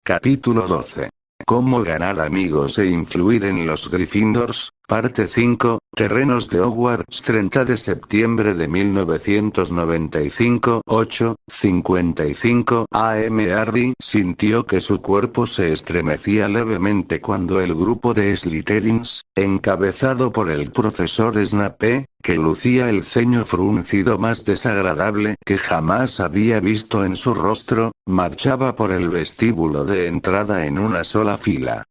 Capítulo 12. Cómo ganar amigos e influir en los Gryffindors, parte 5, Terrenos de Hogwarts 30 de septiembre de 1995, 8:55 am. Harry sintió que su cuerpo se estremecía levemente cuando el grupo de Slytherins, encabezado por el profesor Snape, que lucía el ceño fruncido más desagradable que jamás había visto en su rostro, marchaba por el vestíbulo de entrada en una sola fila.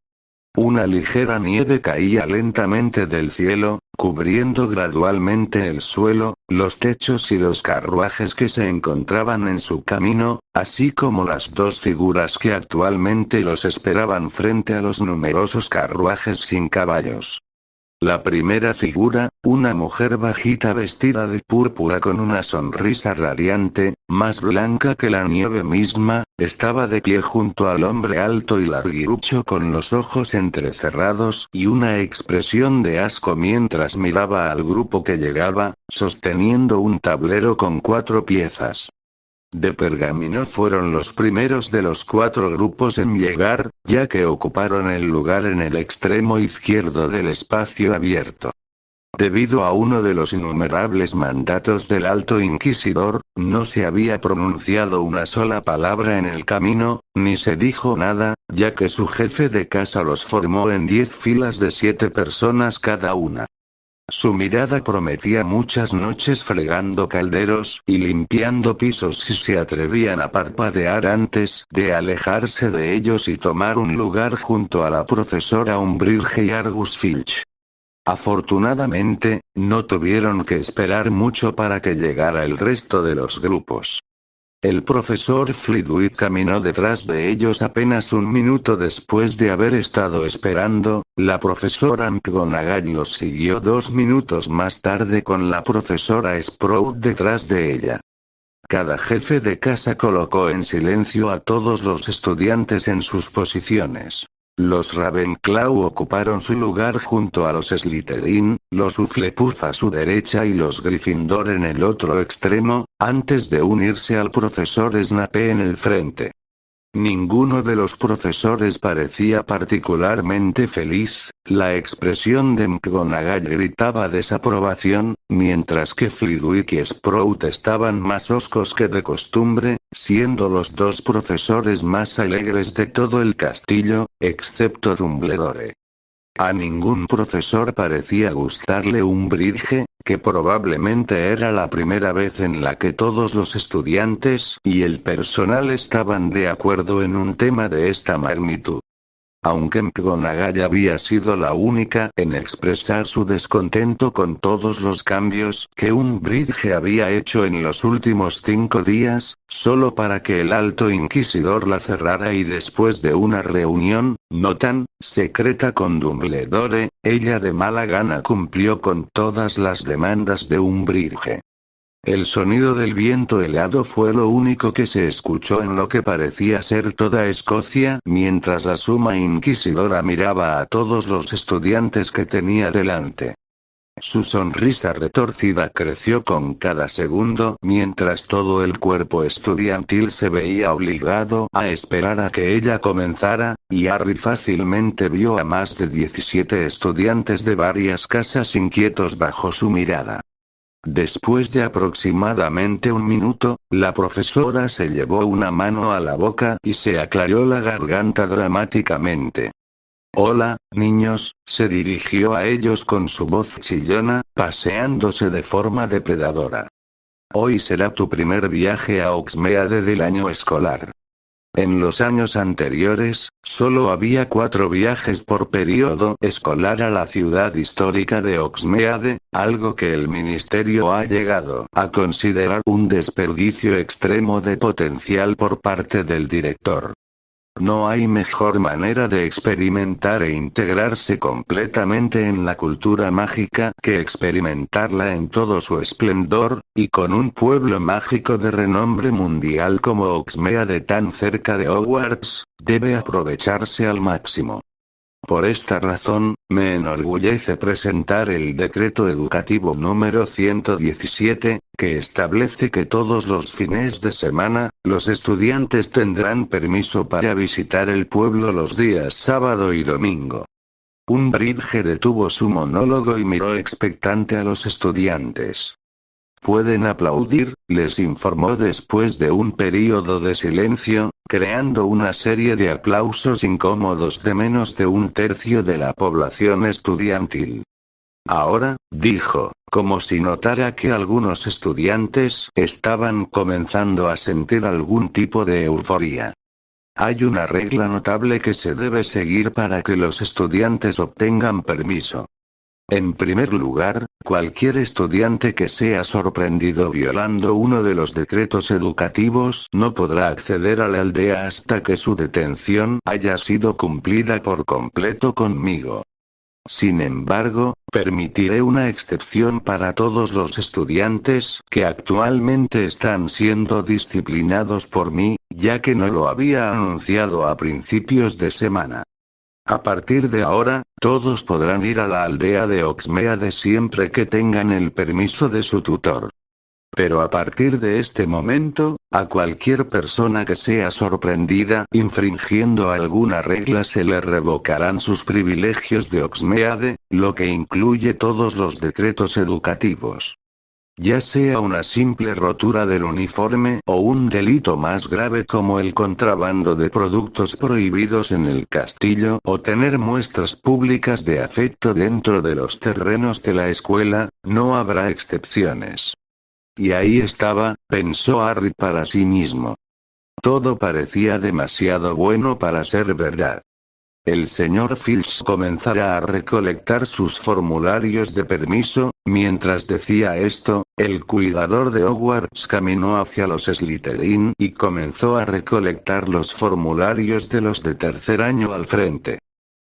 Una ligera nieve caía lentamente del cielo, cubriendo gradualmente el suelo, los techos y los carruajes que se encontraban en su camino, así como las dos figuras que actualmente los esperaban frente a los numerosos carruajes sin caballos. La primera figura, una mujer bajita vestida de púrpura con una sonrisa radiante, más blanca que la nieve misma, estaba de pie junto al hombre alto y larguirucho con los ojos entrecerrados y una expresión de asco mientras miraba al grupo que llegaba, sosteniendo un tablero con 4 piezas de pergamino. Fueron los primeros de los 4 grupos en llegar, ya que ocuparon el lugar en el extremo izquierdo del espacio abierto. Debido a uno de los innumerables mandatos del Alto Inquisidor, no se había pronunciado una sola palabra en el camino, ni se dijo nada, ya que su jefe de casa los formó en 10 filas de 7 personas cada una. Su mirada prometía muchas noches fregando calderos y limpiando pisos si se atrevían a parpadear antes de alejarse de ellos y tomar un lugar junto a la profesora Umbridge y Argus Filch. Afortunadamente, no tuvieron que esperar mucho para que llegara el resto de los grupos. El profesor Flitwick caminó detrás de ellos apenas un minuto después de haber estado esperando, la profesora McGonagall los siguió 2 minutos más tarde con la profesora Sprout detrás de ella. Cada jefe de casa colocó en silencio a todos los estudiantes en sus posiciones. Los Ravenclaw ocuparon su lugar junto a los Slytherin, los Hufflepuff a su derecha y los Gryffindor en el otro extremo, antes de unirse al profesor Snape en el frente. Ninguno de los profesores parecía particularmente feliz, la expresión de McGonagall gritaba desaprobación, mientras que Flitwick y Sprout estaban más hoscos que de costumbre, siendo los 2 profesores más alegres de todo el castillo, excepto Dumbledore. A ningún profesor parecía gustarle Umbridge, que probablemente era la primera vez en la que todos los estudiantes y el personal estaban de acuerdo en un tema de esta magnitud. Aunque McGonagall había sido la única en expresar su descontento con todos los cambios que Umbridge había hecho en los últimos 5 días, solo para que el Alto Inquisidor la cerrara y después de una reunión, no tan secreta con Dumbledore, ella de mala gana cumplió con todas las demandas de Umbridge. El sonido del viento helado fue lo único que se escuchó en lo que parecía ser toda Escocia, mientras la suma inquisidora miraba a todos los estudiantes que tenía delante. Su sonrisa retorcida creció con cada segundo mientras todo el cuerpo estudiantil se veía obligado a esperar a que ella comenzara, y Harry fácilmente vio a más de 17 estudiantes de varias casas inquietos bajo su mirada. Después de aproximadamente un minuto, la profesora se llevó una mano a la boca y se aclaró la garganta dramáticamente. «Hola, niños», se dirigió a ellos con su voz chillona, paseándose de forma depredadora. «Hoy será tu primer viaje a Hogsmeade del año escolar». En los años anteriores, solo había 4 viajes por periodo escolar a la ciudad histórica de Hogsmeade, algo que el ministerio ha llegado a considerar un desperdicio extremo de potencial por parte del director. No hay mejor manera de experimentar e integrarse completamente en la cultura mágica que experimentarla en todo su esplendor, y con un pueblo mágico de renombre mundial como Hogsmeade tan cerca de Hogwarts, debe aprovecharse al máximo. Por esta razón, me enorgullece presentar el Decreto Educativo número 117, que establece que todos los fines de semana, los estudiantes tendrán permiso para visitar el pueblo los días sábado y domingo. Umbridge detuvo su monólogo y miró expectante a los estudiantes. Pueden aplaudir, les informó después de un período de silencio, creando una serie de aplausos incómodos de menos de un tercio de la población estudiantil. Ahora, dijo, como si notara que algunos estudiantes estaban comenzando a sentir algún tipo de euforia. Hay una regla notable que se debe seguir para que los estudiantes obtengan permiso. En primer lugar, cualquier estudiante que sea sorprendido violando uno de los decretos educativos no podrá acceder a la aldea hasta que su detención haya sido cumplida por completo conmigo. Sin embargo, permitiré una excepción para todos los estudiantes que actualmente están siendo disciplinados por mí, ya que no lo había anunciado a principios de semana. A partir de ahora, todos podrán ir a la aldea de Oxmeade siempre que tengan el permiso de su tutor. Pero a partir de este momento, a cualquier persona que sea sorprendida infringiendo alguna regla se le revocarán sus privilegios de Oxmeade, lo que incluye todos los decretos educativos. Ya sea una simple rotura del uniforme o un delito más grave como el contrabando de productos prohibidos en el castillo o tener muestras públicas de afecto dentro de los terrenos de la escuela, no habrá excepciones. Y ahí estaba, pensó Harry para sí mismo. Todo parecía demasiado bueno para ser verdad. El señor Filch comenzará a recolectar sus formularios de permiso. Mientras decía esto, el cuidador de Hogwarts caminó hacia los Slytherin y comenzó a recolectar los formularios de los de tercer año al frente.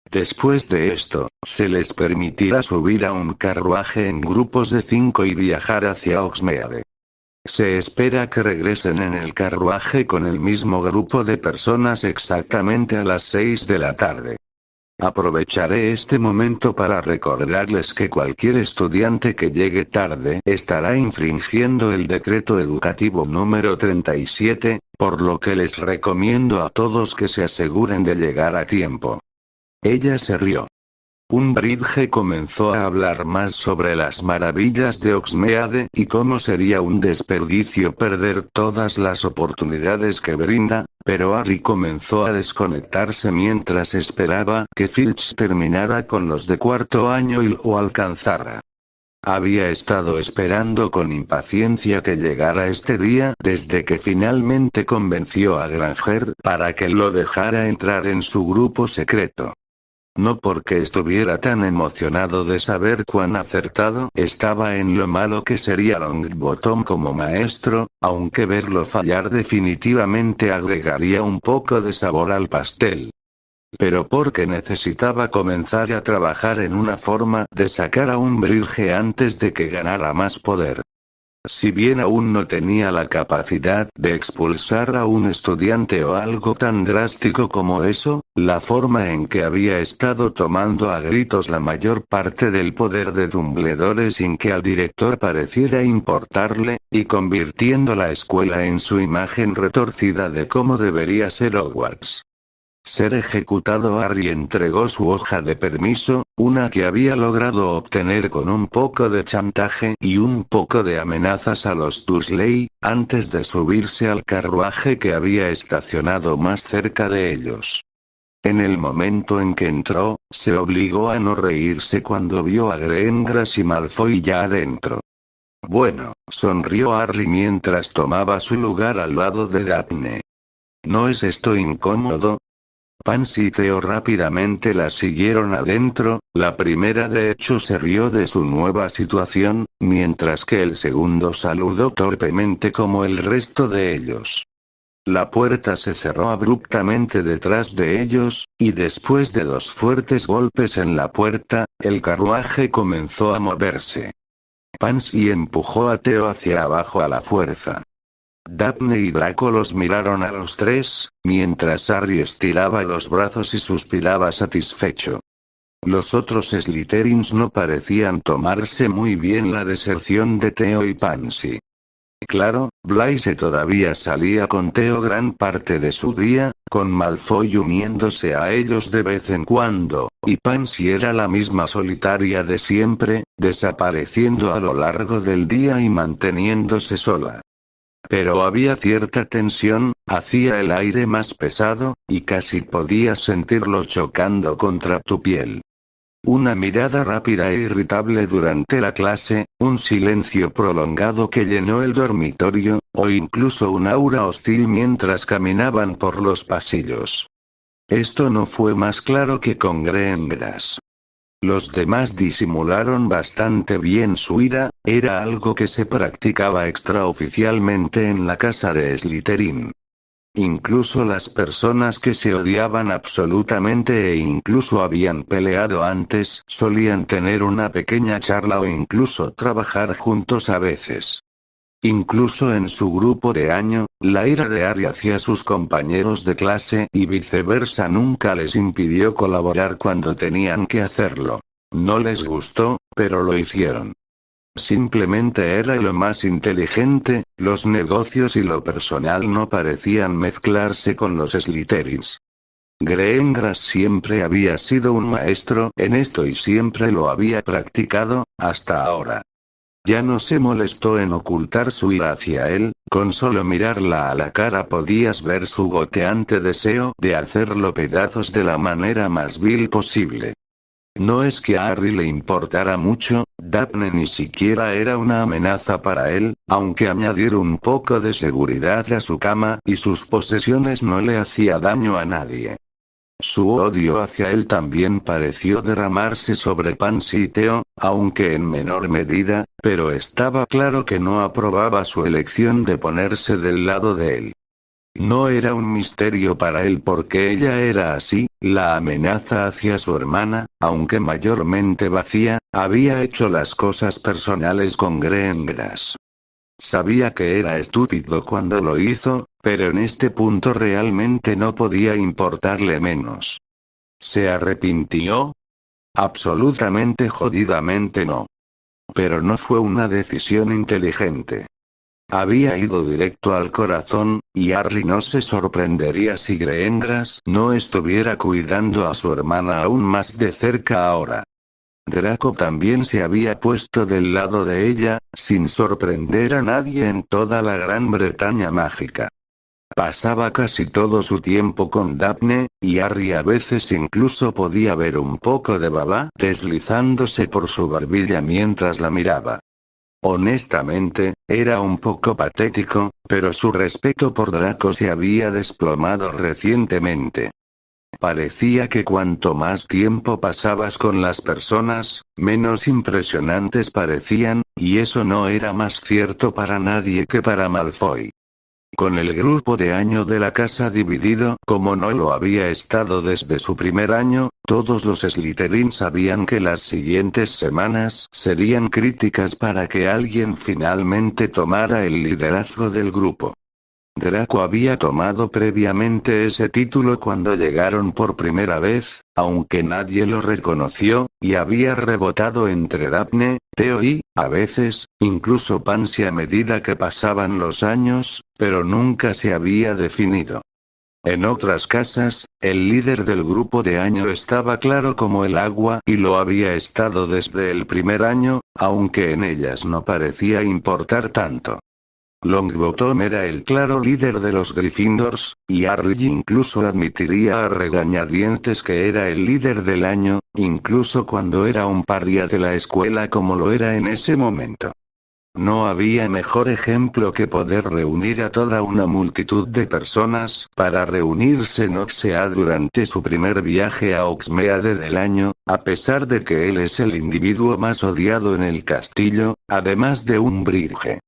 Después de esto, se les permitirá subir a un carruaje en grupos de 5 y viajar hacia Oxmeade. Se espera que regresen en el carruaje con el mismo grupo de personas exactamente a las 6 de la tarde. Aprovecharé este momento para recordarles que cualquier estudiante que llegue tarde estará infringiendo el decreto educativo número 37, por lo que les recomiendo a todos que se aseguren de llegar a tiempo. Ella se rió. Umbridge comenzó a hablar más sobre las maravillas de Oxmeade y cómo sería un desperdicio perder todas las oportunidades que brinda, pero Harry comenzó a desconectarse mientras esperaba que Filch terminara con los de cuarto año y lo alcanzara. Había estado esperando con impaciencia que llegara este día desde que finalmente convenció a Granger para que lo dejara entrar en su grupo secreto. No porque estuviera tan emocionado de saber cuán acertado estaba en lo malo que sería Longbottom como maestro, aunque verlo fallar definitivamente agregaría un poco de sabor al pastel. Pero porque necesitaba comenzar a trabajar en una forma de sacar a Umbridge antes de que ganara más poder. Si bien aún no tenía la capacidad de expulsar a un estudiante o algo tan drástico como eso, la forma en que había estado tomando a gritos la mayor parte del poder de Dumbledore sin que al director pareciera importarle, y convirtiendo la escuela en su imagen retorcida de cómo debería ser Hogwarts. Ser ejecutado. Harry entregó su hoja de permiso, una que había logrado obtener con un poco de chantaje y un poco de amenazas a los Dursley, antes de subirse al carruaje que había estacionado más cerca de ellos. En el momento en que entró, se obligó a no reírse cuando vio a Greengrass y Malfoy ya adentro. Bueno, sonrió Harry mientras tomaba su lugar al lado de Daphne. ¿No es esto incómodo? Pansy y Theo rápidamente la siguieron adentro. La primera de hecho se rió de su nueva situación, mientras que el segundo saludó torpemente como el resto de ellos. La puerta se cerró abruptamente detrás de ellos, y después de 2 fuertes golpes en la puerta, el carruaje comenzó a moverse. Pansy empujó a Theo hacia abajo a la fuerza. Daphne y Draco los miraron a los tres, mientras Harry estiraba los brazos y suspiraba satisfecho. Los otros Slytherins no parecían tomarse muy bien la deserción de Theo y Pansy. Claro, Blaise todavía salía con Theo gran parte de su día, con Malfoy uniéndose a ellos de vez en cuando, y Pansy era la misma solitaria de siempre, desapareciendo a lo largo del día y manteniéndose sola. Pero había cierta tensión, hacía el aire más pesado, y casi podías sentirlo chocando contra tu piel. Una mirada rápida e irritable durante la clase, un silencio prolongado que llenó el dormitorio, o incluso un aura hostil mientras caminaban por los pasillos. Esto no fue más claro que con Greengrass. Los demás disimularon bastante bien su ira, era algo que se practicaba extraoficialmente en la casa de Slytherin. Incluso las personas que se odiaban absolutamente e incluso habían peleado antes solían tener una pequeña charla o incluso trabajar juntos a veces. Incluso en su grupo de año, la ira de Harry hacia sus compañeros de clase y viceversa nunca les impidió colaborar cuando tenían que hacerlo. No les gustó, pero lo hicieron. Simplemente era lo más inteligente, los negocios y lo personal no parecían mezclarse con los Slytherins. Greengrass siempre había sido un maestro en esto y siempre lo había practicado, hasta ahora. Ya no se molestó en ocultar su ira hacia él, con solo mirarla a la cara podías ver su goteante deseo de hacerlo pedazos de la manera más vil posible. No es que a Harry le importara mucho, Daphne ni siquiera era una amenaza para él, aunque añadir un poco de seguridad a su cama y sus posesiones no le hacía daño a nadie. Su odio hacia él también pareció derramarse sobre Pansy y Theo, aunque en menor medida, pero estaba claro que no aprobaba su elección de ponerse del lado de él. No era un misterio para él por qué ella era así, la amenaza hacia su hermana, aunque mayormente vacía, había hecho las cosas personales con Greengrass. Sabía que era estúpido cuando lo hizo, pero en este punto realmente no podía importarle menos. ¿Se arrepintió? Absolutamente jodidamente no. Pero no fue una decisión inteligente. Había ido directo al corazón, y Harry no se sorprendería si Greengrass no estuviera cuidando a su hermana aún más de cerca ahora. Draco también se había puesto del lado de ella, sin sorprender a nadie en toda la Gran Bretaña mágica. Pasaba casi todo su tiempo con Daphne, y Harry a veces incluso podía ver un poco de baba deslizándose por su barbilla mientras la miraba. Honestamente, era un poco patético, pero su respeto por Draco se había desplomado recientemente. Parecía que cuanto más tiempo pasabas con las personas, menos impresionantes parecían, y eso no era más cierto para nadie que para Malfoy. Con el grupo de año de la casa dividido, como no lo había estado desde su primer año, todos los Slytherin sabían que las siguientes semanas serían críticas para que alguien finalmente tomara el liderazgo del grupo. Draco había tomado previamente ese título cuando llegaron por primera vez, aunque nadie lo reconoció, y había rebotado entre Daphne, Theo y, a veces, incluso Pansy a medida que pasaban los años, pero nunca se había definido. En otras casas, el líder del grupo de año estaba claro como el agua y lo había estado desde el primer año, aunque en ellas no parecía importar tanto. Longbottom era el claro líder de los Gryffindors, y Harry incluso admitiría a regañadientes que era el líder del año, incluso cuando era un paria de la escuela como lo era en ese momento. No había mejor ejemplo que poder reunir a toda una multitud de personas para reunirse en Oxead durante su primer viaje a Hogsmeade del año, a pesar de que él es el individuo más odiado en el castillo, además de un Umbridge.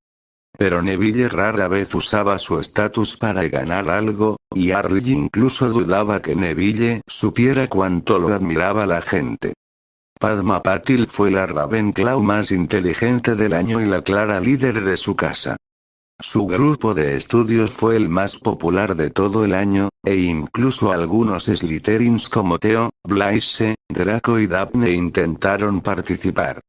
Pero Neville rara vez usaba su estatus para ganar algo, y Harry incluso dudaba que Neville supiera cuánto lo admiraba la gente. Padma Patil fue la Ravenclaw más inteligente del año y la clara líder de su casa. Su grupo de estudios fue el más popular de todo el año, e incluso algunos Slytherins como Theo, Blaise, Draco y Daphne intentaron participar.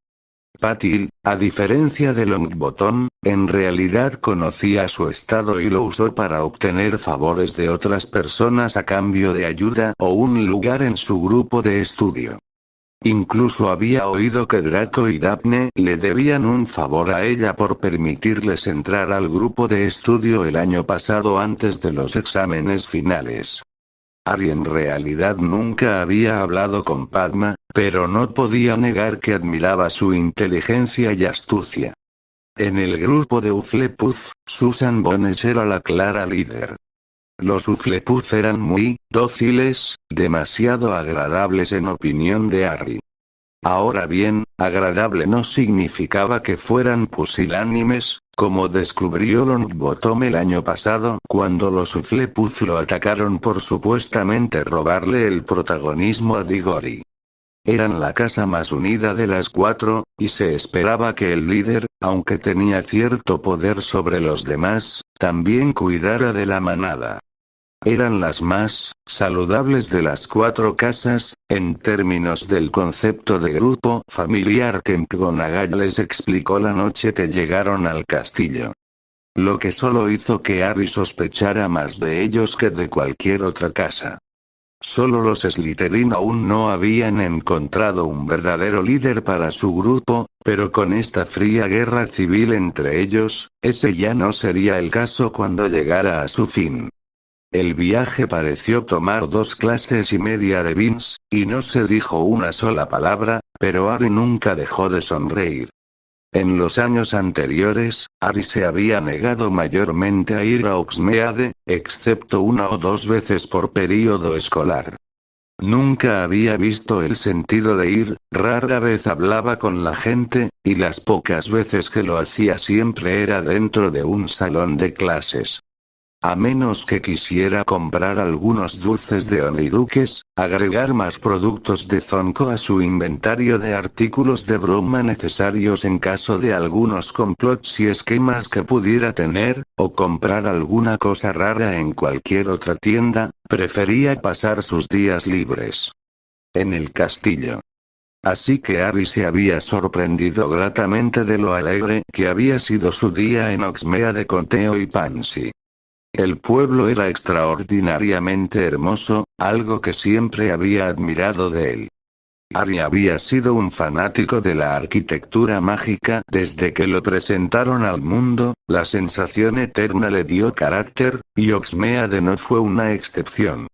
Patil, a diferencia de Longbottom, en realidad conocía su estado y lo usó para obtener favores de otras personas a cambio de ayuda o un lugar en su grupo de estudio. Incluso había oído que Draco y Daphne le debían un favor a ella por permitirles entrar al grupo de estudio el año pasado antes de los exámenes finales. Harry en realidad nunca había hablado con Padma, pero no podía negar que admiraba su inteligencia y astucia. En el grupo de Hufflepuff, Susan Bones era la clara líder. Los Hufflepuff eran muy dóciles, demasiado agradables en opinión de Harry. Ahora bien, agradable no significaba que fueran pusilánimes, como descubrió Longbottom el año pasado cuando los Hufflepuff lo atacaron por supuestamente robarle el protagonismo a Diggory. Eran la casa más unida de las cuatro, y se esperaba que el líder, aunque tenía cierto poder sobre los demás, también cuidara de la manada. Eran las más saludables de las cuatro casas, en términos del concepto de grupo familiar que McGonagall les explicó la noche que llegaron al castillo. Lo que solo hizo que Harry sospechara más de ellos que de cualquier otra casa. Solo los Slytherin aún no habían encontrado un verdadero líder para su grupo, pero con esta fría guerra civil entre ellos, ese ya no sería el caso cuando llegara a su fin. El viaje pareció tomar 2 clases y media de Vince, y no se dijo una sola palabra, pero Harry nunca dejó de sonreír. En los años anteriores, Harry se había negado mayormente a ir a Hogsmeade, excepto 1 o 2 veces por período escolar. Nunca había visto el sentido de ir, rara vez hablaba con la gente, y las pocas veces que lo hacía siempre era dentro de un salón de clases. A menos que quisiera comprar algunos dulces de Honeydukes, agregar más productos de Zonko a su inventario de artículos de broma necesarios en caso de algunos complots y esquemas que pudiera tener, o comprar alguna cosa rara en cualquier otra tienda, prefería pasar sus días libres en el castillo. Así que Harry se había sorprendido gratamente de lo alegre que había sido su día en Hogsmeade con Theo y Pansy. El pueblo era extraordinariamente hermoso, algo que siempre había admirado de él. Harry había sido un fanático de la arquitectura mágica desde que lo presentaron al mundo, la sensación eterna le dio carácter, y Hogsmeade no fue una excepción.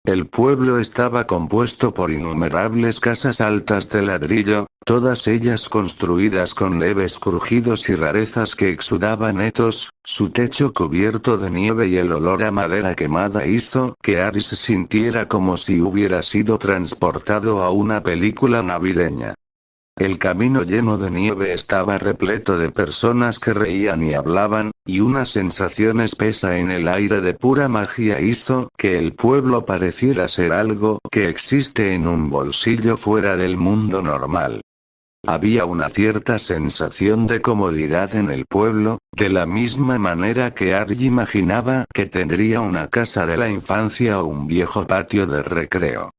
El pueblo estaba compuesto por innumerables casas altas de ladrillo, todas ellas construidas con leves crujidos y rarezas que exudaban etos, su techo cubierto de nieve y el olor a madera quemada hizo que Harry se sintiera como si hubiera sido transportado a una película navideña. El camino lleno de nieve estaba repleto de personas que reían y hablaban, y una sensación espesa en el aire de pura magia hizo que el pueblo pareciera ser algo que existe en un bolsillo fuera del mundo normal. Había una cierta sensación de comodidad en el pueblo, de la misma manera que Harry imaginaba que tendría una casa de la infancia o un viejo patio de recreo.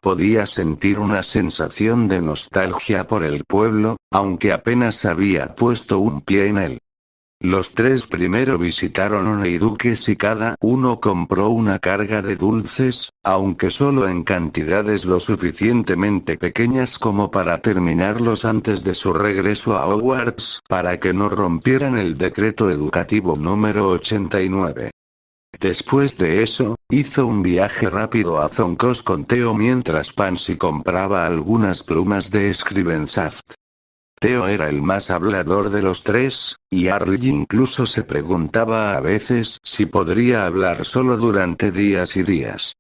Podía sentir una sensación de nostalgia por el pueblo, aunque apenas había puesto un pie en él. Los 3 primero visitaron Honeydukes y cada uno compró una carga de dulces, aunque solo en cantidades lo suficientemente pequeñas como para terminarlos antes de su regreso a Hogwarts, para que no rompieran el decreto educativo número 89. Después de eso, hizo un viaje rápido a Zonkos con Theo mientras Pansy compraba algunas plumas de Scrivensaft. Theo era el más hablador de los 3, y Harry incluso se preguntaba a veces si podría hablar solo durante días y días.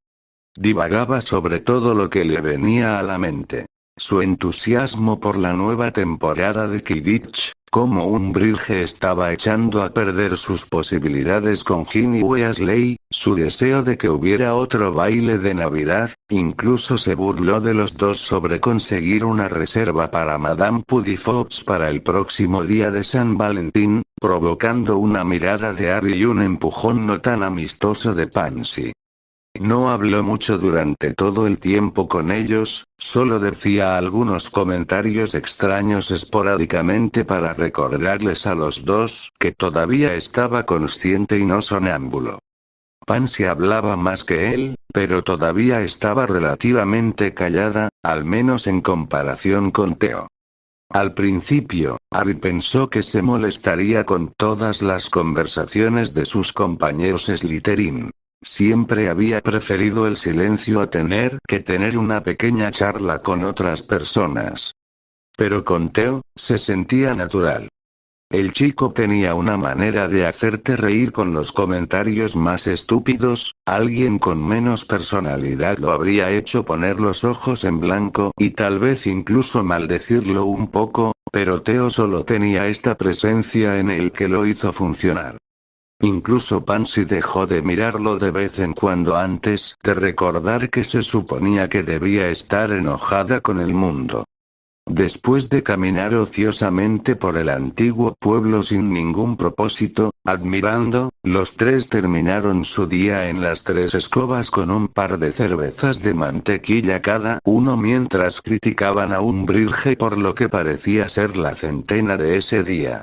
Divagaba sobre todo lo que le venía a la mente. Su entusiasmo por la nueva temporada de Quidditch, como Umbridge estaba echando a perder sus posibilidades con Ginny Weasley, su deseo de que hubiera otro baile de Navidad, incluso se burló de los dos sobre conseguir una reserva para Madame Puddifox para el próximo día de San Valentín, provocando una mirada de Harry y un empujón no tan amistoso de Pansy. No habló mucho durante todo el tiempo con ellos, solo decía algunos comentarios extraños esporádicamente para recordarles a los dos que todavía estaba consciente y no sonámbulo. Pansy hablaba más que él, pero todavía estaba relativamente callada, al menos en comparación con Theo. Al principio, Harry pensó que se molestaría con todas las conversaciones de sus compañeros Slytherin. Siempre había preferido el silencio a tener que tener una pequeña charla con otras personas. Pero con Theo, se sentía natural. El chico tenía una manera de hacerte reír con los comentarios más estúpidos, alguien con menos personalidad lo habría hecho poner los ojos en blanco y tal vez incluso maldecirlo un poco, pero Theo solo tenía esta presencia en él que lo hizo funcionar. Incluso Pansy dejó de mirarlo de vez en cuando antes de recordar que se suponía que debía estar enojada con el mundo. Después de caminar ociosamente por el antiguo pueblo sin ningún propósito, admirando, los tres terminaron su día en las Tres Escobas con un par de cervezas de mantequilla cada uno mientras criticaban a Umbridge por lo que parecía ser la centena de ese día.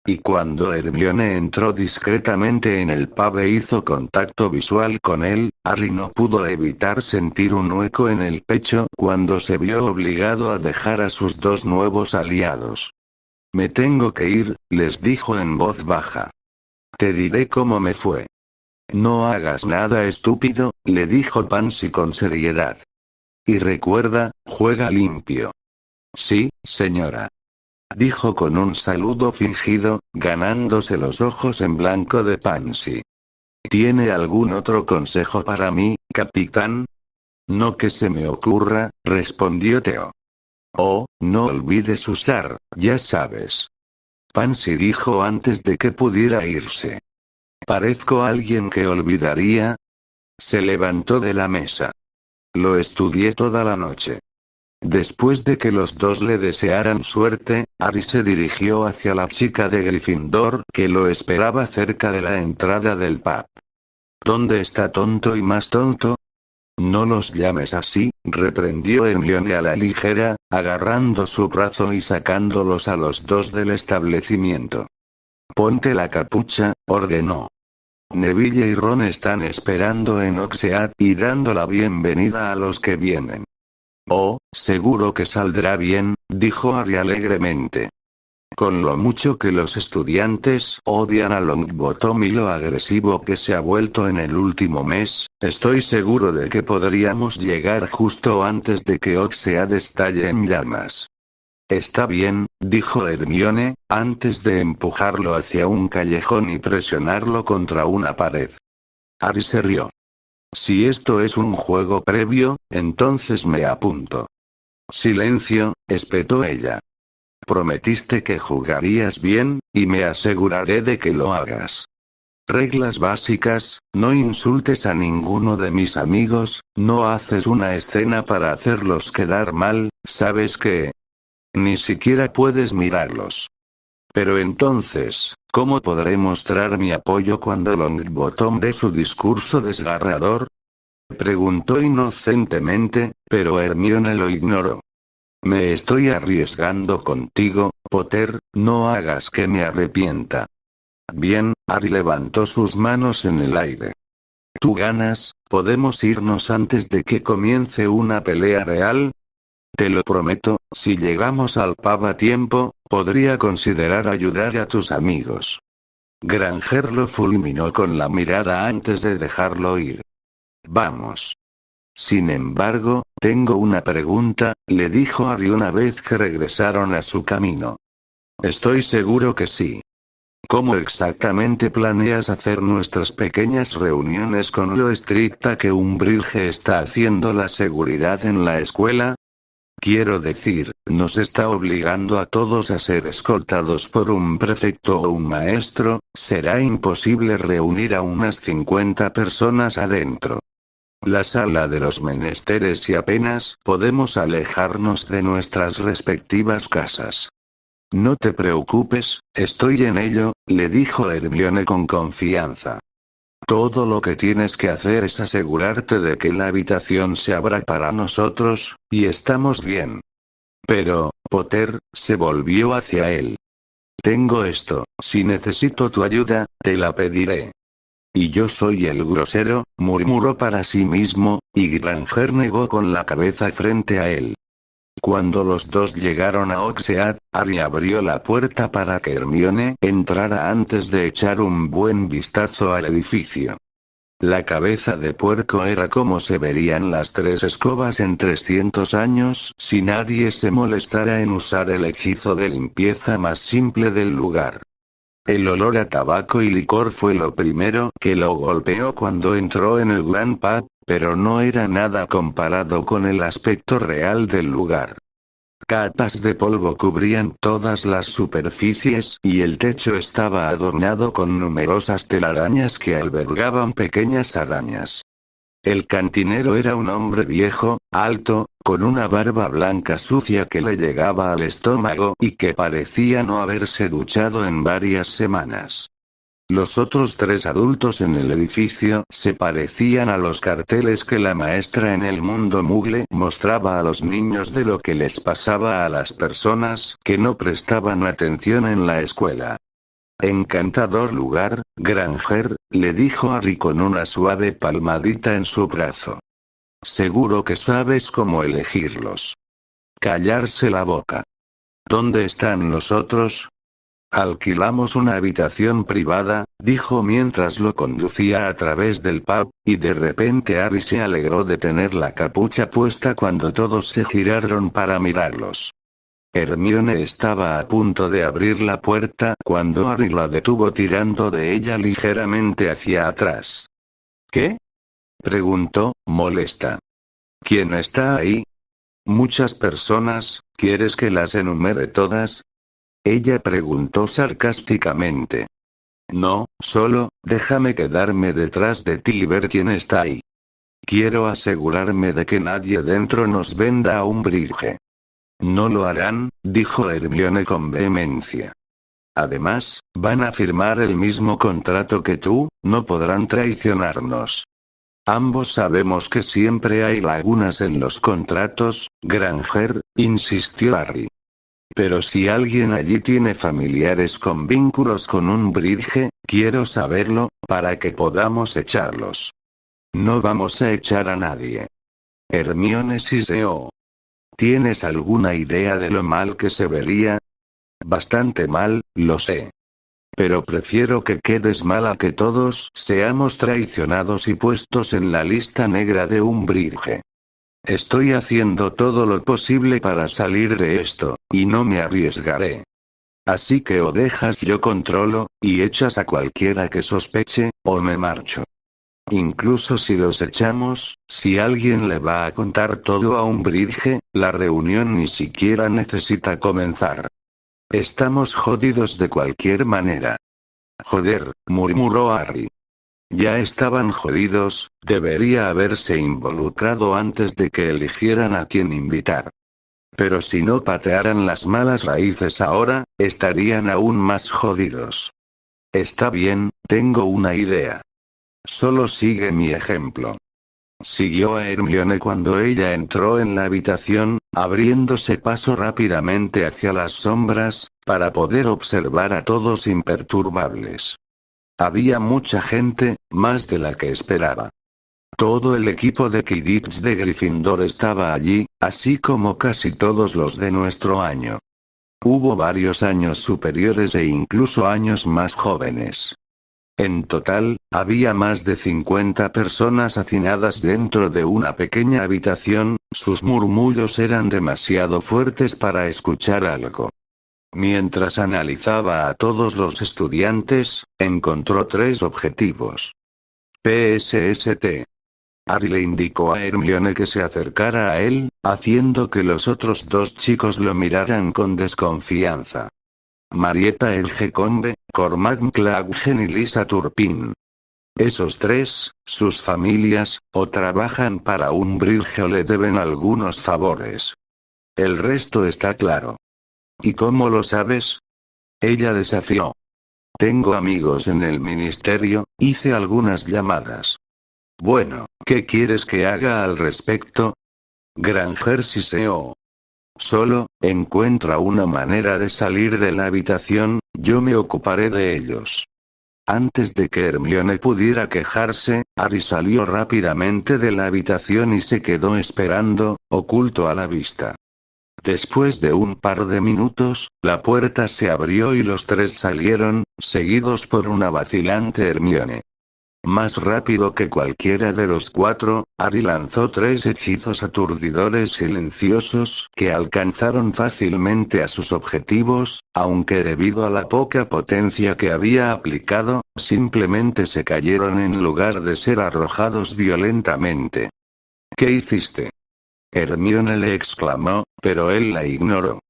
Y cuando Hermione entró discretamente en el pub e hizo contacto visual con él, Harry no pudo evitar sentir un hueco en el pecho cuando se vio obligado a dejar a sus dos nuevos aliados. Me tengo que ir, les dijo en voz baja. Te diré cómo me fue. No hagas nada estúpido, le dijo Pansy con seriedad. Y recuerda, juega limpio. Sí, señora. Dijo con un saludo fingido, ganándose los ojos en blanco de Pansy. ¿Tiene algún otro consejo para mí, capitán? No que se me ocurra, respondió Theo. Oh, no olvides usar, ya sabes. Pansy dijo antes de que pudiera irse. ¿Parezco alguien que olvidaría? Se levantó de la mesa. Lo estudié toda la noche. Después de que los dos le desearan suerte, Harry se dirigió hacia la chica de Gryffindor que lo esperaba cerca de la entrada del pub. ¿Dónde está tonto y más tonto? No los llames así, reprendió Hermione a la ligera, agarrando su brazo y sacándolos a los dos del establecimiento. Ponte la capucha, ordenó. Neville y Ron están esperando en Oxead y dando la bienvenida a los que vienen. Oh, seguro que saldrá bien, dijo Harry alegremente. Con lo mucho que los estudiantes odian a Longbottom y lo agresivo que se ha vuelto en el último mes, estoy seguro de que podríamos llegar justo antes de que Oxead estalle en llamas. Está bien, dijo Hermione, antes de empujarlo hacia un callejón y presionarlo contra una pared. Harry se rió. Si esto es un juego previo, entonces me apunto. Silencio, espetó ella. Prometiste que jugarías bien, y me aseguraré de que lo hagas. Reglas básicas, no insultes a ninguno de mis amigos, no haces una escena para hacerlos quedar mal, ¿sabes qué? Ni siquiera puedes mirarlos. Pero entonces, ¿cómo podré mostrar mi apoyo cuando Longbottom dé su discurso desgarrador? Preguntó inocentemente, pero Hermione lo ignoró. Me estoy arriesgando contigo, Potter, no hagas que me arrepienta. Bien, Harry levantó sus manos en el aire. ¿Tú ganas? ¿Podemos irnos antes de que comience una pelea real? Te lo prometo, si llegamos al pub a tiempo, podría considerar ayudar a tus amigos. Granger lo fulminó con la mirada antes de dejarlo ir. Vamos. Sin embargo, tengo una pregunta, le dijo Harry una vez que regresaron a su camino. Estoy seguro que sí. ¿Cómo exactamente planeas hacer nuestras pequeñas reuniones con lo estricta que Umbridge está haciendo la seguridad en la escuela? Quiero decir, nos está obligando a todos a ser escoltados por un prefecto o un maestro, será imposible reunir a unas 50 personas adentro. La sala de los menesteres y apenas podemos alejarnos de nuestras respectivas casas. No te preocupes, estoy en ello, le dijo Hermione con confianza. Todo lo que tienes que hacer es asegurarte de que la habitación se abra para nosotros, y estamos bien. Pero, Potter, se volvió hacia él. Tengo esto, si necesito tu ayuda, te la pediré. Y yo soy el grosero, murmuró para sí mismo, y Granger negó con la cabeza frente a él. Cuando los dos llegaron a Oxead, Harry abrió la puerta para que Hermione entrara antes de echar un buen vistazo al edificio. La cabeza de puerco era como se verían las 3 escobas en 300 años si nadie se molestara en usar el hechizo de limpieza más simple del lugar. El olor a tabaco y licor fue lo primero que lo golpeó cuando entró en el Grand Pub, pero no era nada comparado con el aspecto real del lugar. Capas de polvo cubrían todas las superficies y el techo estaba adornado con numerosas telarañas que albergaban pequeñas arañas. El cantinero era un hombre viejo, alto, con una barba blanca sucia que le llegaba al estómago y que parecía no haberse duchado en varias semanas. Los otros 3 adultos en el edificio se parecían a los carteles que la maestra en el mundo Muggle mostraba a los niños de lo que les pasaba a las personas que no prestaban atención en la escuela. Encantador lugar, Granger, le dijo Harry con una suave palmadita en su brazo. Seguro que sabes cómo elegirlos. Callarse la boca. ¿Dónde están los otros? Alquilamos una habitación privada, dijo mientras lo conducía a través del pub, y de repente Harry se alegró de tener la capucha puesta cuando todos se giraron para mirarlos. Hermione estaba a punto de abrir la puerta cuando Harry la detuvo tirando de ella ligeramente hacia atrás. ¿Qué? Preguntó, molesta. ¿Quién está ahí? Muchas personas, ¿quieres que las enumere todas? Ella preguntó sarcásticamente. No, solo, déjame quedarme detrás de ti y ver quién está ahí. Quiero asegurarme de que nadie dentro nos venda a Umbridge. No lo harán, dijo Hermione con vehemencia. Además, van a firmar el mismo contrato que tú, no podrán traicionarnos. Ambos sabemos que siempre hay lagunas en los contratos, Granger, insistió Harry. Pero si alguien allí tiene familiares con vínculos con Umbridge, quiero saberlo, para que podamos echarlos. No vamos a echar a nadie. Hermione siseó. ¿Tienes alguna idea de lo mal que se vería? Bastante mal, lo sé. Pero prefiero que quedes mal a que todos seamos traicionados y puestos en la lista negra de Umbridge. Estoy haciendo todo lo posible para salir de esto, y no me arriesgaré. Así que o dejas yo controlo, y echas a cualquiera que sospeche, o me marcho. Incluso si los echamos, si alguien le va a contar todo a Umbridge, la reunión ni siquiera necesita comenzar. Estamos jodidos de cualquier manera. Joder, murmuró Harry. Ya estaban jodidos, debería haberse involucrado antes de que eligieran a quién invitar. Pero si no patearan las malas raíces ahora, estarían aún más jodidos. Está bien, tengo una idea. Solo sigue mi ejemplo. Siguió a Hermione cuando ella entró en la habitación, abriéndose paso rápidamente hacia las sombras, para poder observar a todos imperturbables. Había mucha gente, más de la que esperaba. Todo el equipo de Quidditch de Gryffindor estaba allí, así como casi todos los de nuestro año. Hubo varios años superiores e incluso años más jóvenes. En total, había más de 50 personas hacinadas dentro de una pequeña habitación, sus murmullos eran demasiado fuertes para escuchar algo. Mientras analizaba a todos los estudiantes, encontró 3 objetivos. PSST. Harry le indicó a Hermione que se acercara a él, haciendo que los otros dos chicos lo miraran con desconfianza. Marietta Edgecombe, Cormac McLaggen y Lisa Turpin. Esos tres, sus familias, o trabajan para Umbridge o le deben algunos favores. El resto está claro. ¿Y cómo lo sabes? Ella desafió. Tengo amigos en el ministerio, hice algunas llamadas. Bueno, ¿qué quieres que haga al respecto? Granger siseó. Solo, encuentra una manera de salir de la habitación, yo me ocuparé de ellos. Antes de que Hermione pudiera quejarse, Harry salió rápidamente de la habitación y se quedó esperando, oculto a la vista. Después de un par de minutos, la puerta se abrió y los tres salieron, seguidos por una vacilante Hermione. Más rápido que cualquiera de los cuatro, Harry lanzó 3 hechizos aturdidores silenciosos que alcanzaron fácilmente a sus objetivos, aunque debido a la poca potencia que había aplicado, simplemente se cayeron en lugar de ser arrojados violentamente. ¿Qué hiciste? Hermione le exclamó, pero él la ignoró.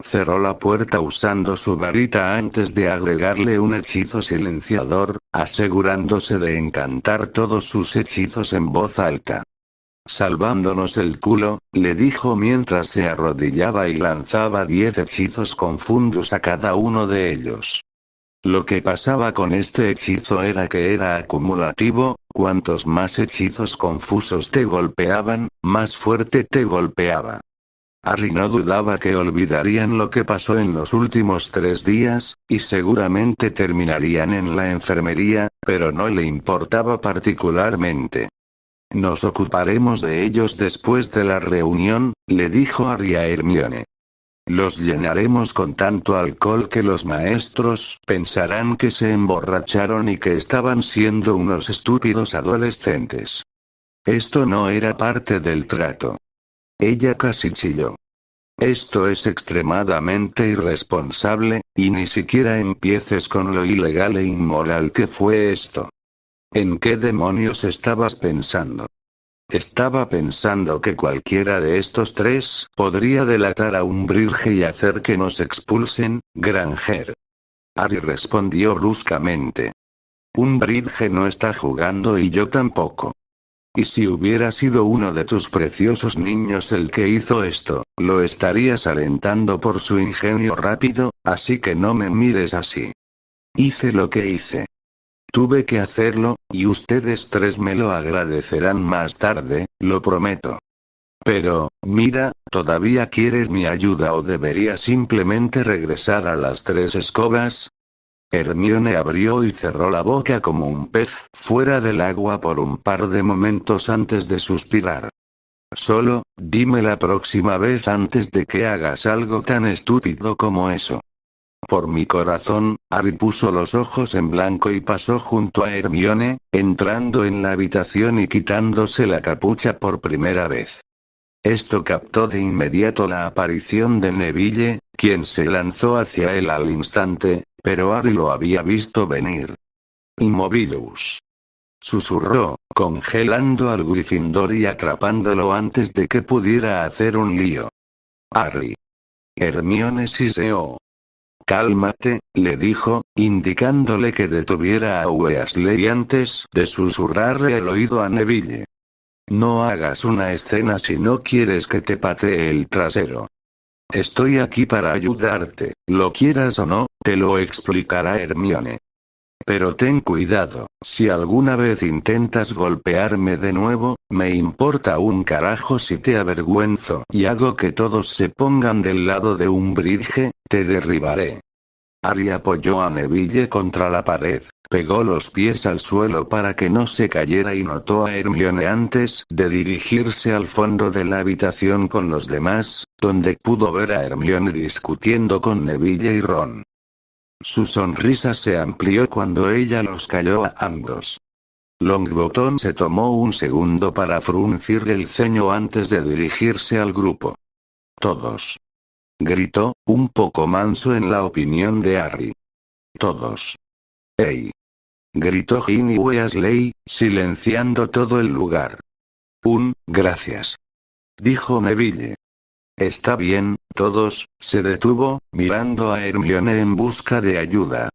Cerró la puerta usando su varita antes de agregarle un hechizo silenciador, asegurándose de encantar todos sus hechizos en voz alta. Salvándonos el culo, le dijo mientras se arrodillaba y lanzaba 10 hechizos confundos a cada uno de ellos. Lo que pasaba con este hechizo era que era acumulativo, cuantos más hechizos confusos te golpeaban, más fuerte te golpeaba. Harry no dudaba que olvidarían lo que pasó en los últimos 3 días, y seguramente terminarían en la enfermería, pero no le importaba particularmente. Nos ocuparemos de ellos después de la reunión, le dijo Harry a Hermione. Los llenaremos con tanto alcohol que los maestros pensarán que se emborracharon y que estaban siendo unos estúpidos adolescentes. Esto no era parte del trato. Ella casi chilló. Esto es extremadamente irresponsable, y ni siquiera empieces con lo ilegal e inmoral que fue esto. ¿En qué demonios estabas pensando? Estaba pensando que cualquiera de estos tres podría delatar a Umbridge y hacer que nos expulsen, Granger. Harry respondió bruscamente. Umbridge no está jugando y yo tampoco. Y si hubiera sido uno de tus preciosos niños el que hizo esto, lo estarías alentando por su ingenio rápido, así que no me mires así. Hice lo que hice. Tuve que hacerlo, y ustedes tres me lo agradecerán más tarde, lo prometo. Pero, mira, ¿todavía quieres mi ayuda o debería simplemente regresar a las 3 escobas? Hermione abrió y cerró la boca como un pez fuera del agua por un par de momentos antes de suspirar. Solo, dime la próxima vez antes de que hagas algo tan estúpido como eso. Por mi corazón, Harry puso los ojos en blanco y pasó junto a Hermione, entrando en la habitación y quitándose la capucha por primera vez. Esto captó de inmediato la aparición de Neville, quien se lanzó hacia él al instante, pero Harry lo había visto venir. Immobilus. Susurró, congelando al Gryffindor y atrapándolo antes de que pudiera hacer un lío. Harry. Hermione siseó. Cálmate, le dijo, indicándole que detuviera a Weasley antes de susurrarle al oído a Neville. No hagas una escena si no quieres que te patee el trasero. Estoy aquí para ayudarte, lo quieras o no, te lo explicará Hermione. Pero ten cuidado, si alguna vez intentas golpearme de nuevo, me importa un carajo si te avergüenzo y hago que todos se pongan del lado de Umbridge, te derribaré. Harry apoyó a Neville contra la pared, pegó los pies al suelo para que no se cayera y notó a Hermione antes de dirigirse al fondo de la habitación con los demás, donde pudo ver a Hermione discutiendo con Neville y Ron. Su sonrisa se amplió cuando ella los calló a ambos. Longbottom se tomó un segundo para fruncir el ceño antes de dirigirse al grupo. Todos. Gritó, un poco manso en la opinión de Harry. Todos. ¡Ey! Gritó Ginny Weasley, silenciando todo el lugar. Gracias. dijo Neville. Está bien, todos, se detuvo, mirando a Hermione en busca de ayuda.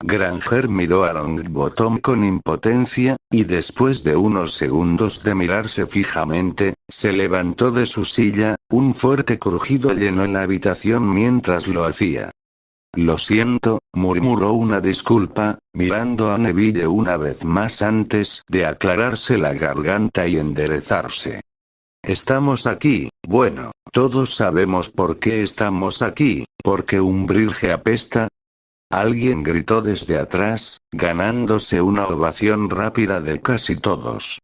Granger miró a Longbottom con impotencia, y después de unos segundos de mirarse fijamente, se levantó de su silla, un fuerte crujido llenó la habitación mientras lo hacía. Lo siento, murmuró una disculpa, mirando a Neville una vez más antes de aclararse la garganta y enderezarse. Estamos aquí, bueno, todos sabemos por qué estamos aquí, porque Umbridge apesta. Alguien gritó desde atrás, ganándose una ovación rápida de casi todos.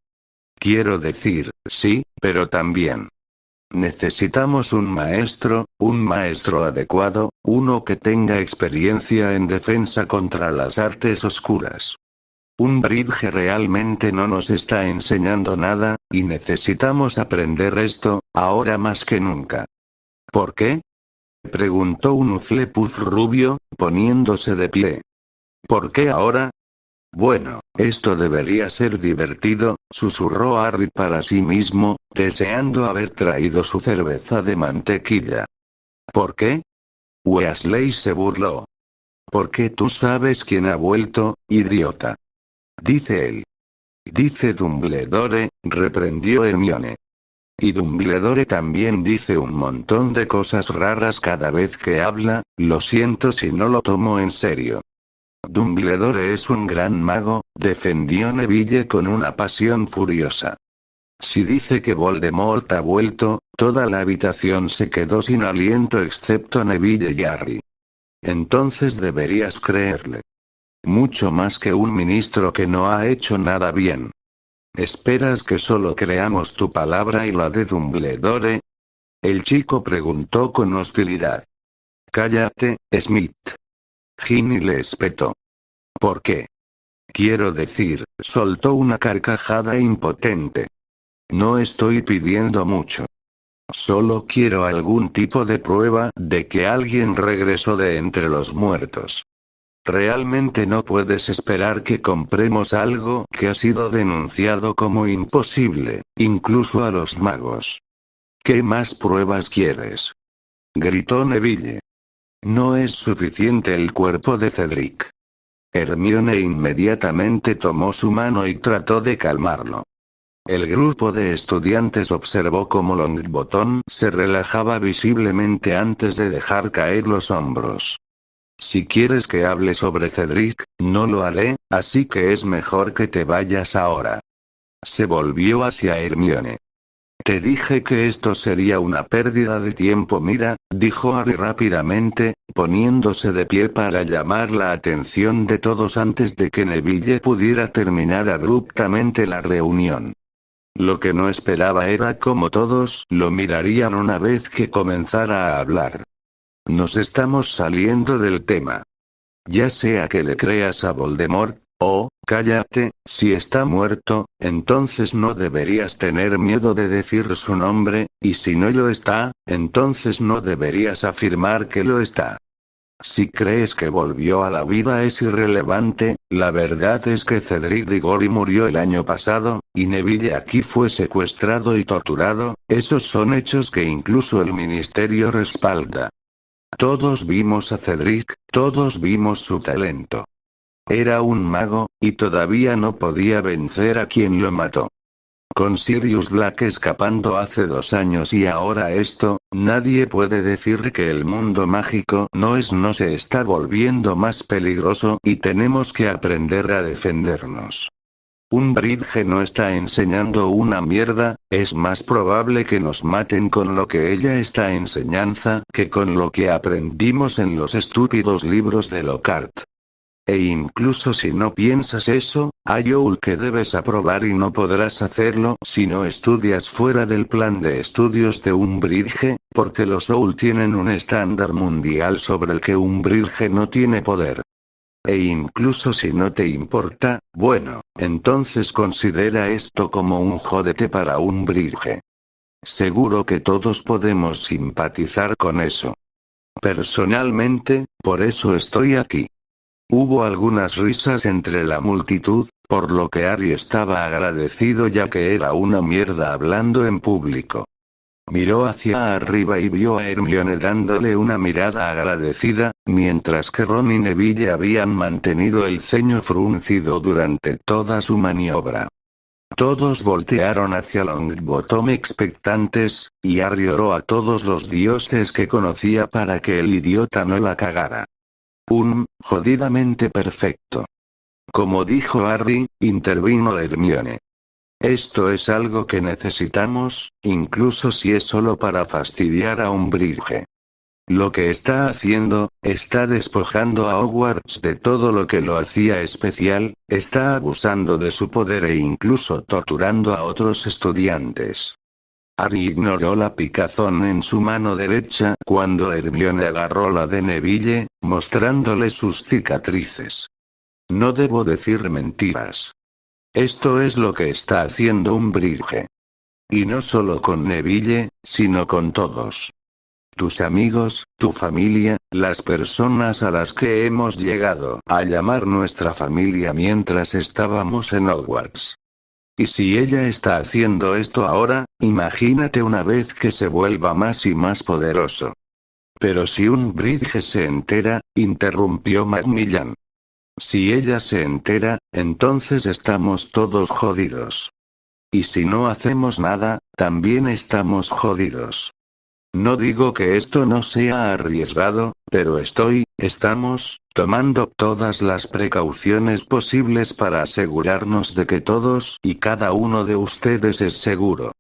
Quiero decir, sí, pero también. Necesitamos un maestro adecuado, uno que tenga experiencia en defensa contra las artes oscuras. Umbridge realmente no nos está enseñando nada, y necesitamos aprender esto, ahora más que nunca. ¿Por qué? Preguntó un Hufflepuff rubio, poniéndose de pie. ¿Por qué ahora? Bueno, esto debería ser divertido, susurró Harry para sí mismo, deseando haber traído su cerveza de mantequilla. ¿Por qué? Weasley se burló. Porque tú sabes quién ha vuelto, idiota. Dice él. Dice Dumbledore, reprendió Hermione. Y Dumbledore también dice un montón de cosas raras cada vez que habla, lo siento si no lo tomo en serio. Dumbledore es un gran mago, defendió Neville con una pasión furiosa. Si dice que Voldemort ha vuelto, toda la habitación se quedó sin aliento excepto Neville y Harry. Entonces deberías creerle. Mucho más que un ministro que no ha hecho nada bien. ¿Esperas que solo creamos tu palabra y la de Dumbledore? El chico preguntó con hostilidad. Cállate, Smith. Ginny le espetó. ¿Por qué? Quiero decir, soltó una carcajada impotente. No estoy pidiendo mucho. Solo quiero algún tipo de prueba de que alguien regresó de entre los muertos. Realmente no puedes esperar que compremos algo que ha sido denunciado como imposible, incluso a los magos. ¿Qué más pruebas quieres? Gritó Neville. No es suficiente el cuerpo de Cedric. Hermione inmediatamente tomó su mano y trató de calmarlo. El grupo de estudiantes observó cómo Longbottom se relajaba visiblemente antes de dejar caer los hombros. Si quieres que hable sobre Cedric, no lo haré, así que es mejor que te vayas ahora. Se volvió hacia Hermione. Te dije que esto sería una pérdida de tiempo. Mira, dijo Harry rápidamente, poniéndose de pie para llamar la atención de todos antes de que Neville pudiera terminar abruptamente la reunión. Lo que no esperaba era cómo todos lo mirarían una vez que comenzara a hablar. Nos estamos saliendo del tema. Ya sea que le creas a Voldemort, o, cállate, si está muerto, entonces no deberías tener miedo de decir su nombre, y si no lo está, entonces no deberías afirmar que lo está. Si crees que volvió a la vida es irrelevante, la verdad es que Cedric Diggory murió el año pasado, y Neville aquí fue secuestrado y torturado, esos son hechos que incluso el ministerio respalda. Todos vimos a Cedric, todos vimos su talento. Era un mago, y todavía no podía vencer a quien lo mató. Con Sirius Black escapando hace 2 años y ahora esto, nadie puede decir que el mundo mágico no se está volviendo más peligroso y tenemos que aprender a defendernos. Umbridge no está enseñando una mierda, es más probable que nos maten con lo que ella está enseñando que con lo que aprendimos en los estúpidos libros de Lockhart. E incluso si no piensas eso, hay algo que debes aprobar y no podrás hacerlo si no estudias fuera del plan de estudios de Umbridge, porque los Owl tienen un estándar mundial sobre el que Umbridge no tiene poder. E incluso si no te importa, bueno, entonces considera esto como un jódete para Umbridge. Seguro que todos podemos simpatizar con eso. Personalmente, por eso estoy aquí. Hubo algunas risas entre la multitud, por lo que Harry estaba agradecido ya que era una mierda hablando en público. Miró hacia arriba y vio a Hermione dándole una mirada agradecida, mientras que Ron y Neville habían mantenido el ceño fruncido durante toda su maniobra. Todos voltearon hacia Longbottom expectantes, y Harry oró a todos los dioses que conocía para que el idiota no la cagara. Jodidamente perfecto. Como dijo Harry, intervino Hermione. Esto es algo que necesitamos, incluso si es solo para fastidiar a Umbridge. Lo que está haciendo, está despojando a Hogwarts de todo lo que lo hacía especial, está abusando de su poder e incluso torturando a otros estudiantes. Harry ignoró la picazón en su mano derecha cuando Hermione agarró la de Neville, mostrándole sus cicatrices. No debo decir mentiras. Esto es lo que está haciendo Umbridge. Y no solo con Neville, sino con todos. Tus amigos, tu familia, las personas a las que hemos llegado a llamar nuestra familia mientras estábamos en Hogwarts. Y si ella está haciendo esto ahora, imagínate una vez que se vuelva más y más poderoso. Pero si Umbridge se entera, interrumpió Macmillan. Si ella se entera, entonces estamos todos jodidos. Y si no hacemos nada, también estamos jodidos. No digo que esto no sea arriesgado, pero estamos, tomando todas las precauciones posibles para asegurarnos de que todos y cada uno de ustedes es seguro.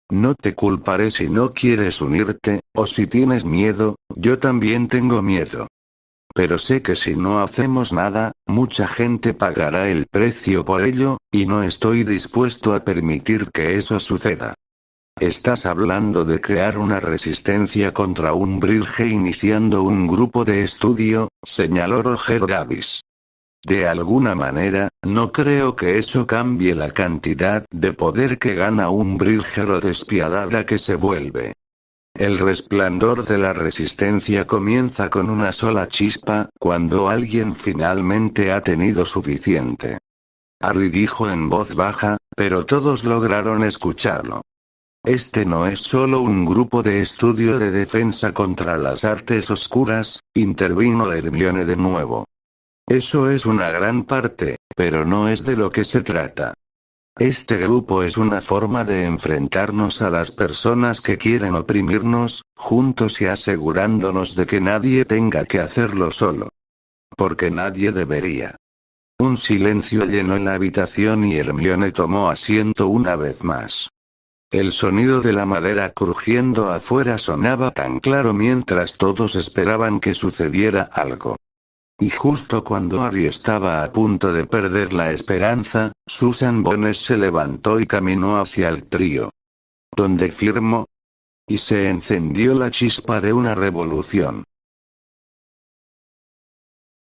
No te culparé si no quieres unirte, o si tienes miedo, yo también tengo miedo. Pero sé que si no hacemos nada, mucha gente pagará el precio por ello, y no estoy dispuesto a permitir que eso suceda. Estás hablando de crear una resistencia contra Umbridge iniciando un grupo de estudio, señaló Roger Davis. De alguna manera, no creo que eso cambie la cantidad de poder que gana Umbridge o despiadada que se vuelve. El resplandor de la resistencia comienza con una sola chispa, cuando alguien finalmente ha tenido suficiente. Harry dijo en voz baja, pero todos lograron escucharlo. Este no es solo un grupo de estudio de defensa contra las artes oscuras, intervino Hermione de nuevo. Eso es una gran parte, pero no es de lo que se trata. Este grupo es una forma de enfrentarnos a las personas que quieren oprimirnos, juntos y asegurándonos de que nadie tenga que hacerlo solo. Porque nadie debería. Un silencio llenó la habitación y Hermione tomó asiento una vez más. El sonido de la madera crujiendo afuera sonaba tan claro mientras todos esperaban que sucediera algo. Y justo cuando Harry estaba a punto de perder la esperanza, Susan Bones se levantó y caminó hacia el trío. ¿Dónde firmo? Y se encendió la chispa de una revolución.